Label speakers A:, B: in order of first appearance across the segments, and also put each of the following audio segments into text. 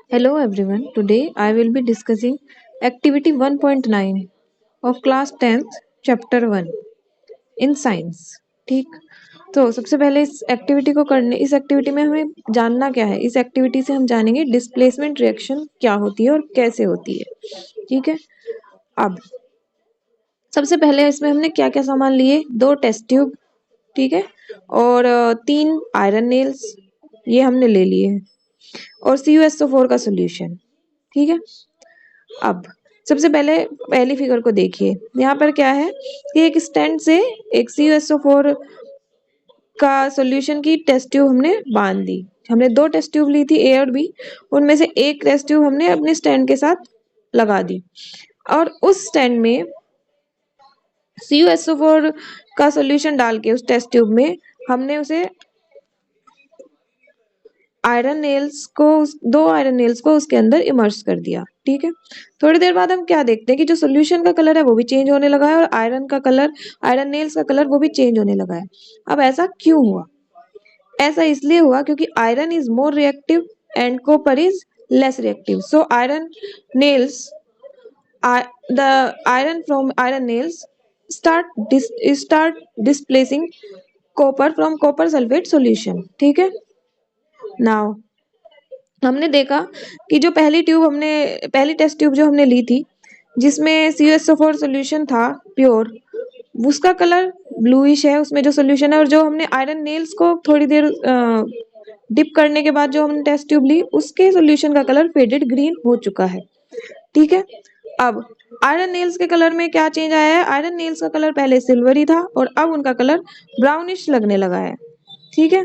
A: Hello everyone. Today I will be discussing activity 1.9 of class 10th chapter 1 in science. ठीक, तो सबसे पहले इस एक्टिविटी में हमें जानना क्या है। इस एक्टिविटी से हम जानेंगे डिस्प्लेसमेंट रिएक्शन क्या होती है और कैसे होती है। ठीक है, अब सबसे पहले इसमें हमने क्या क्या सामान लिए, 2 टेस्ट ट्यूब, ठीक है, और 3 आयरन नेल्स, ये हमने ले लिए हैं, और CuSO4 का सोल्यूशन। ठीक है, अब सबसे पहले पहली फिगर को देखिए। यहाँ पर क्या है कि एक स्टैंड से एक CuSO4 का सॉल्यूशन की टेस्ट ट्यूब हमने बांध दी। हमने 2 टेस्ट ट्यूब ली थी, ए और बी, उनमें से एक टेस्ट ट्यूब हमने अपने स्टैंड के साथ लगा दी, और उस स्टैंड में CuSO4 का सॉल्यूशन डाल के उस टेस्ट ट्यूब में हमने उसे दो आयरन नेल्स को उसके अंदर इमर्स कर दिया। ठीक है, थोड़ी देर बाद हम क्या देखते हैं कि जो सोल्यूशन का कलर है वो भी चेंज होने लगा है, और आयरन नेल्स का कलर वो भी चेंज होने लगा है। अब ऐसा क्यों हुआ? ऐसा इसलिए हुआ क्योंकि iron is more reactive and copper is less reactive. So the iron from iron nails start displacing copper from copper sulfate solution। ठीक है, नाउ हमने देखा कि जो पहली टेस्ट ट्यूब जो हमने ली थी, जिसमें CuSO4 सोल्यूशन था प्योर, उसका कलर ब्लूइश है, उसमें जो सोल्यूशन है, और जो हमने आयरन नेल्स को थोड़ी देर डिप करने के बाद जो हमने टेस्ट ट्यूब ली, उसके सोल्यूशन का कलर फेडेड ग्रीन हो चुका है। ठीक है, अब आयरन नेल्स के कलर में क्या चेंज आया है? आयरन नेल्स का कलर पहले सिल्वरी था और अब उनका कलर ब्राउनिश लगने लगा है। ठीक है,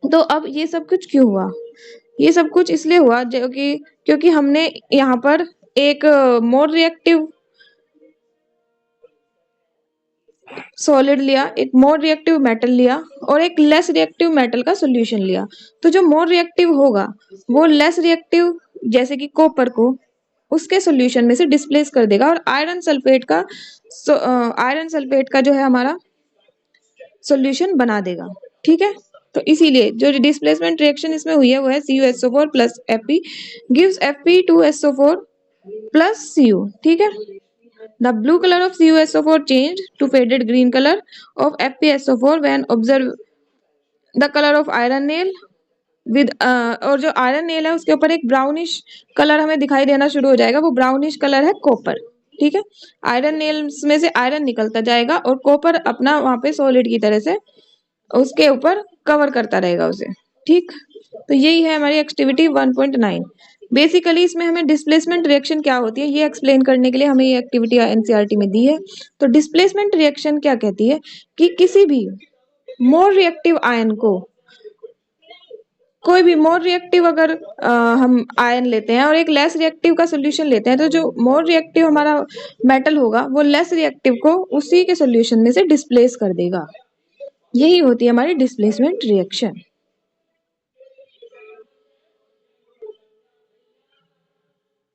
A: तो अब ये सब कुछ क्यों हुआ? ये सब कुछ इसलिए हुआ जो कि क्योंकि हमने यहाँ पर एक मोर रिएक्टिव सॉलिड लिया, एक मोर रिएक्टिव मेटल लिया, और एक लेस रिएक्टिव मेटल का सॉल्यूशन लिया। तो जो मोर रिएक्टिव होगा वो लेस रिएक्टिव जैसे कि कॉपर को उसके सॉल्यूशन में से डिस्प्लेस कर देगा, और आयरन सल्फेट का जो है हमारा सॉल्यूशन बना देगा। ठीक है, तो इसीलिए जो डिस्प्लेसमेंट रिएक्शन इसमें हुई है वो है CuSO4 plus Fe gives Fe2SO4 plus Cu। ठीक है, the blue colour of CuSO4 change to faded green colour of FeSO4 when observe the colour of iron nail with और जो आयरन नेल है उसके ऊपर एक ब्राउनिश कलर हमें दिखाई देना शुरू हो जाएगा। वो ब्राउनिश कलर है कॉपर। ठीक है, आयरन नेल्स में से आयरन निकलता जाएगा और कॉपर अपना वहां पे सॉलिड की तरह से उसके ऊपर कवर करता रहेगा उसे। ठीक, तो यही है हमारी एक्टिविटी 1.9। बेसिकली इसमें हमें डिस्प्लेसमेंट रिएक्शन क्या होती है ये एक्सप्लेन करने के लिए हमें ये एक्टिविटी एनसीईआरटी में दी है। तो डिस्प्लेसमेंट रिएक्शन क्या कहती है कि किसी भी मोर रिएक्टिव आयन को, कोई भी मोर रिएक्टिव अगर हम आयन लेते हैं और एक लेस रिएक्टिव का सोल्यूशन लेते हैं, तो जो मोर रिएक्टिव हमारा मेटल होगा वो लेस रिएक्टिव को उसी के सोल्यूशन में से डिस्प्लेस कर देगा। यही होती है हमारी डिस्प्लेसमेंट रिएक्शन।